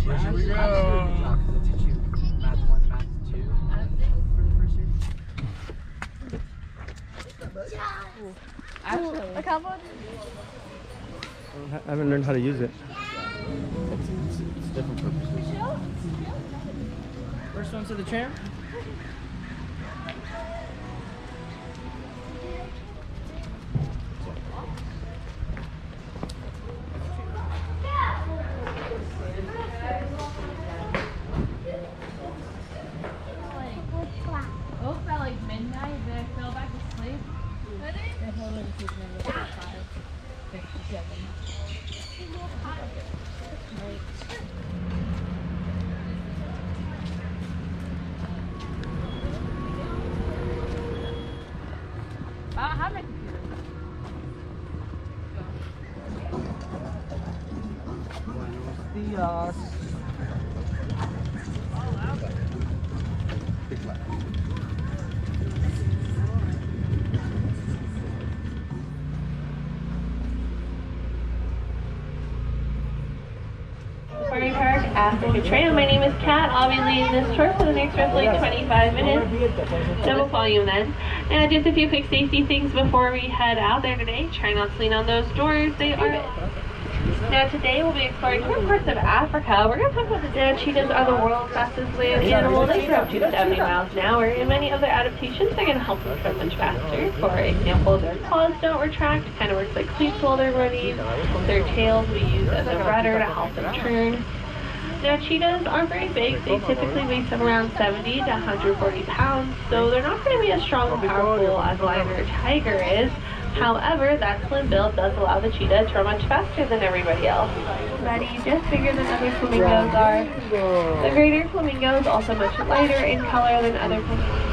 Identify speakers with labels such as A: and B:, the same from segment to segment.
A: Here we go.
B: Actually, like how about?
C: I haven't learned how to use it.
A: It's different purposes.
D: First one to the tram.
B: Oh, at like midnight, then I fell back asleep. They hold it until maybe like 5, 6, 7. I don't have my computer.
C: Buenos días.
E: Park after the trail. My name is Kat. I'll be leading this tour for the next roughly 25 minutes. Double volume then. And just a few quick safety things before we head out there today. Try not to lean on those doors. They are Now today we'll be exploring different parts of Africa. We're going to talk about the cheetahs are the world's fastest land animal. They can up to 70 miles an hour, and many other adaptations are going to help them swim much faster. For example, their claws don't retract, kind of works like cleats while they're running. Their tails we use as a rudder to help them turn. Now cheetahs are very big. They typically weigh somewhere around 70 to 140 pounds, so they're not going to be as strong and powerful as a lion or a tiger is. However, that slim build does allow the cheetah to run much faster than everybody else. Betty, just bigger than other flamingos are. The greater flamingos also much lighter in color than other flamingos.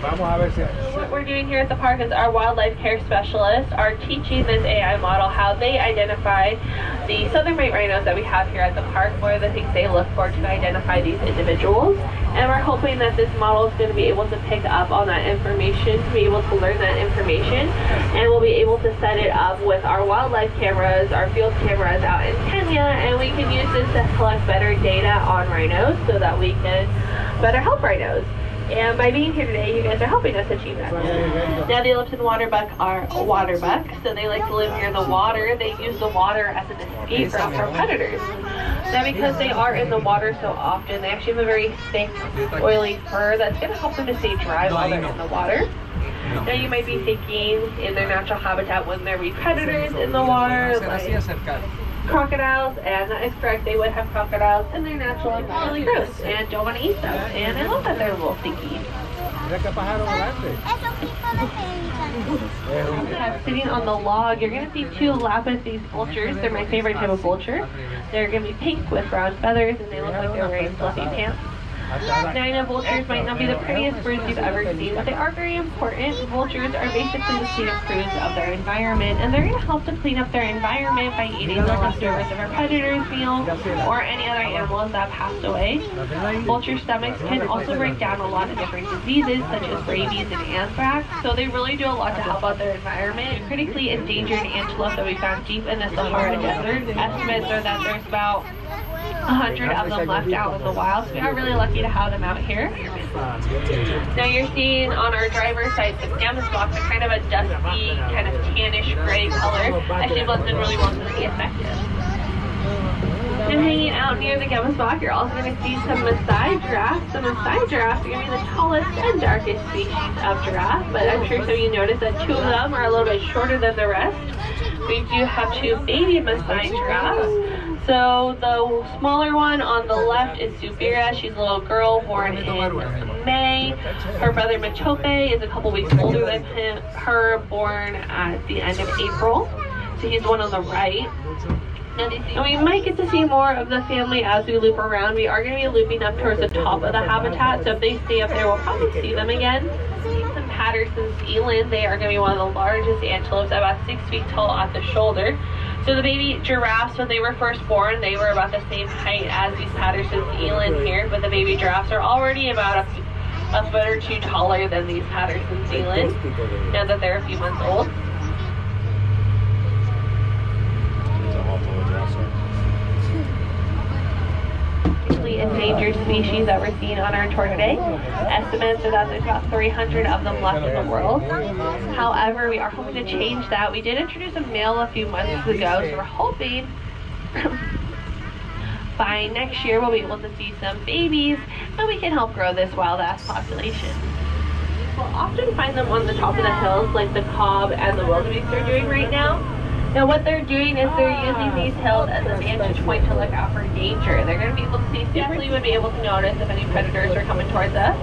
E: What we're doing here at the park is our wildlife care specialists are teaching this AI model how they identify the southern white rhinos that we have here at the park. What are the things they look for to identify these individuals? And we're hoping that this model is going to be able to pick up on that information, to be able to learn that information, and we'll be able to set it up with our wildlife cameras, our field cameras out in Kenya, and we can use this to collect better data on rhinos so that we can better help rhinos. And by being here today, you guys are helping us achieve that. Now, the Ellipton waterbuck are waterbuck, so they like to live near the water. They use the water as an escape route from predators. Now, because they are in the water so often, they actually have a very thick, oily fur that's going to help them to stay dry while they're in the water. Now, you might be thinking in their natural habitat when there be predators in the water, like crocodiles, and that is correct. They would have crocodiles in their natural habitat, really gross, and don't want to eat them. And I love that they're a little stinky. Sitting on the log, you're going to see two lapis vultures. They're my favorite type of vulture. They're going to be pink with brown feathers, and they look like they're wearing fluffy pants. Now, I know vultures might not be the prettiest birds you've ever seen, but they are very important. Vultures are basically the cleanup crews of their environment, and they're going to help to clean up their environment by eating the leftovers of a predator's meal or any other animals that passed away. Vulture stomachs can also break down a lot of different diseases, such as rabies and anthrax, so they really do a lot to help out their environment. Critically endangered antelope that we found deep in the Sahara Desert, estimates are that there's about 100 of them left out in the wild, so we are really lucky to have them out here. Now you're seeing on our driver's side some gamma spots are kind of a dusty, kind of tannish gray color. Actually blends in really well to the effective. And hanging out near the gamma spot, you're also going to see some Maasai giraffes. The Maasai giraffes are going to be the tallest and darkest species of giraffe, but I'm sure some of you noticed that two of them are a little bit shorter than the rest. We do have two baby Maasai giraffes. So the smaller one on the left is Subira. She's a little girl born in May. Her brother Machope is a couple weeks older than her, born at the end of April. So he's the one on the right. And we might get to see more of the family as we loop around. We are going to be looping up towards the top of the habitat, so if they stay up there, we'll probably see them again. Some Patterson's eland. They are going to be one of the largest antelopes, about 6 feet tall at the shoulder. So the baby giraffes, when they were first born, they were about the same height as these Patterson's eland here, but the baby giraffes are already about a foot or two taller than these Patterson's eland, now that they're a few months old. endangered species that we're seeing on our tour today. Estimates are that there's about 300 of them left in the world. However, we are hoping to change that. We did introduce a male a few months ago, so we're hoping by next year we'll be able to see some babies and we can help grow this wild ass population. We'll often find them on the top of the hills like the Cobb and the wildebeest are doing right now. Now what they're doing is they're using these hills as a vantage point to look out for danger. They're going to be able to see, definitely would be able to notice if any predators are coming towards us.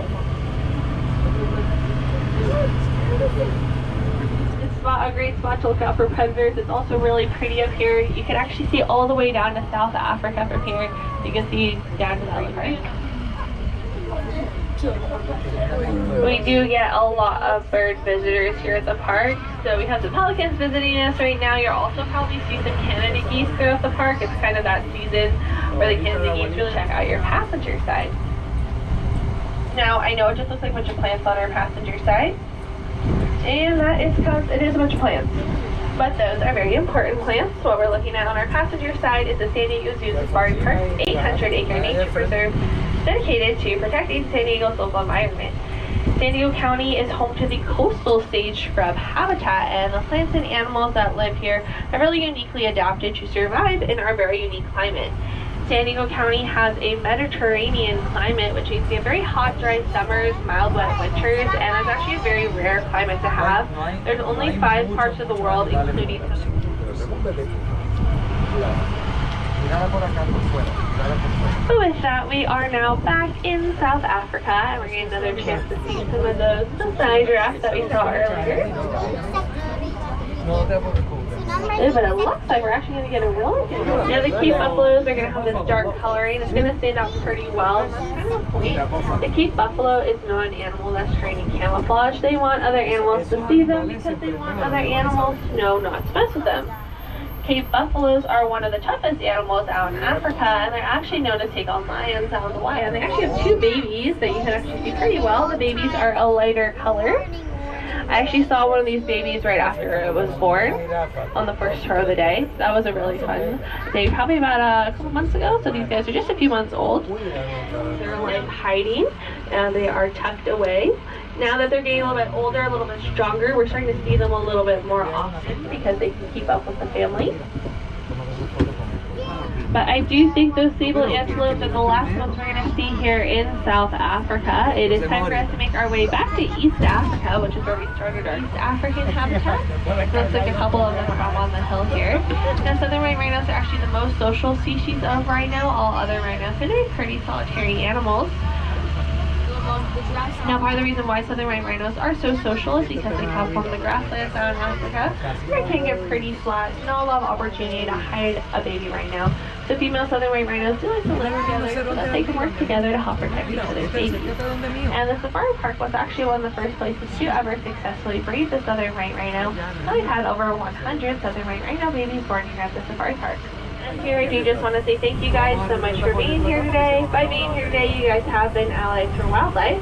E: It's a great spot to look out for predators. It's also really pretty up here. You can actually see all the way down to South Africa from here. You can see down to the river. We do get a lot of bird visitors here at the park. So we have the pelicans visiting us right now. You'll also probably see some Canada geese throughout the park. It's kind of that season where the Canada geese really check out your passenger side. Now, I know it just looks like a bunch of plants on our passenger side. And that is because it is a bunch of plants. But those are very important plants. So what we're looking at on our passenger side is the San Diego Zoo Safari Park 800-acre nature preserve dedicated to protecting San Diego's local environment. San Diego County is home to the coastal sage scrub habitat, and the plants and animals that live here are really uniquely adapted to survive in our very unique climate. San Diego County has a Mediterranean climate, which means we have very hot, dry summers, mild, wet winters, and it's actually a very rare climate to have. There's only 5 parts of the world, including But with that, we are now back in South Africa, and we're getting another chance to see some of those side giraffes that we saw earlier. But it looks like we're actually going to get a real good one. Yeah, the Cape buffaloes are going to have this dark coloring. It's going to stand out pretty well. That's kind of the point. The Cape buffalo is not an animal that's trying to camouflage. They want other animals to see them because they want other animals to know not to mess with them. Cape buffaloes are one of the toughest animals out in Africa, and they're actually known to take on lions out in the wild. They actually have 2 babies that you can actually see pretty well. The babies are a lighter color. I actually saw one of these babies right after it was born on the first tour of the day. That was a really fun day, probably about a couple months ago. So these guys are just a few months old. They're like hiding, and they are tucked away. Now that they're getting a little bit older, a little bit stronger, we're starting to see them a little bit more often because they can keep up with the family. But I do think those sable antelopes are the last ones we're going to see here in South Africa. It is time for us to make our way back to East Africa, which is where we started our East African habitat. Looks like a couple of them from on the hill here. Now, southern white rhinos are actually the most social species of rhino. All other rhinos are pretty solitary animals. Now, part of the reason why southern white rhinos are so social is because they come from the grasslands out in Africa, where it can get pretty flat, not a lot of opportunity to hide a baby rhino. So female southern white rhinos do like to live together so that they can work together to help protect each other's babies. And the safari park was actually one of the first places to ever successfully breed the southern white rhino. So we've had over 100 southern white rhino babies born here at the safari park. And here I do just want to say thank you guys so much for being here today. By being here today, you guys have been allies for wildlife.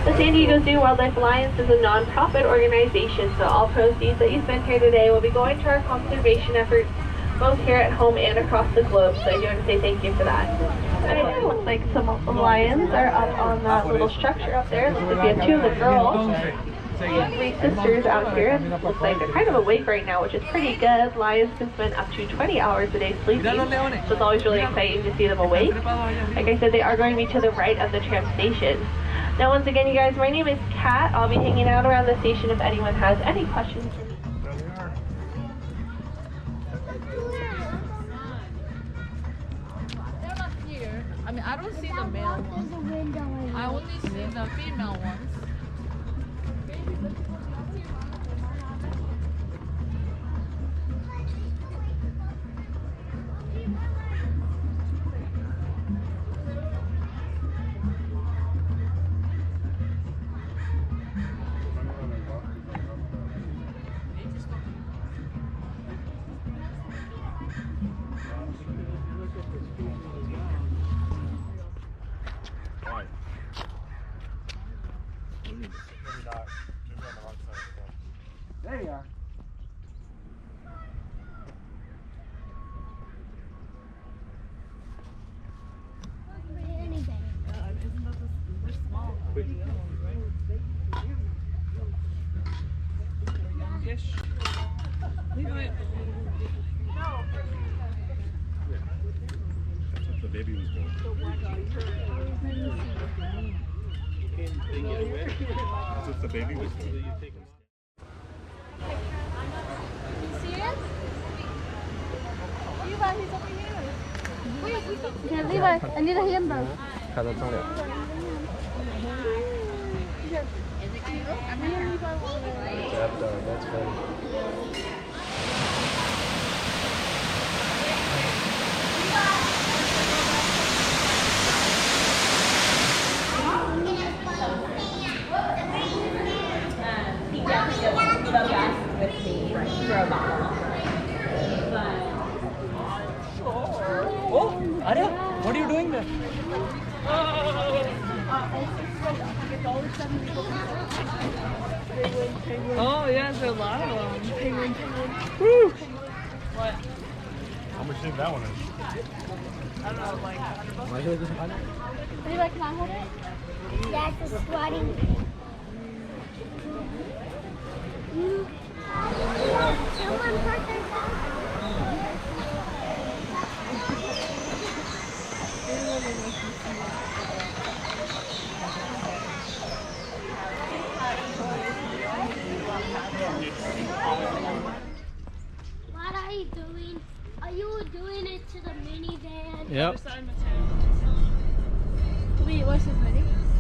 E: The San Diego Zoo Wildlife Alliance is a non-profit organization, so all proceeds that you spend here today will be going to our conservation efforts, both here at home and across the globe. So I do want to say thank you for that. And it looks like some of the lions are up on that little structure up there. It looks like we have 2 of the girls. 3 sisters out here. It looks like they're kind of awake right now, which is pretty good. Lions can spend up to 20 hours a day sleeping, so it's always really exciting to see them awake. Like I said, they are going to be to the right of the tram station. Now, once again, you guys, my name is Kat. I'll be hanging out around the station if anyone has any questions for me.
B: They're not here. I mean, I don't see the male ones. I only see the female ones.
D: baby was born. That's if the baby was born.
B: Serious? Levi, he's over here. Yeah, Levi, I need a handbag.
C: 看到重量。 Job done. That's funny.
E: He definitely doesn't go gas with me for a bottle.
C: Oh, Arya, what are you doing there?
B: Oh, yeah, there's a lot of them.
C: Woo!
B: What?
D: How much do you think that one is?
B: I don't know, like $100.
F: Levi, can I hold it? That's a sweating. Someone hurt their What are you doing? Are you doing it to the minivan?
C: Yep.
B: Wait, what's his name?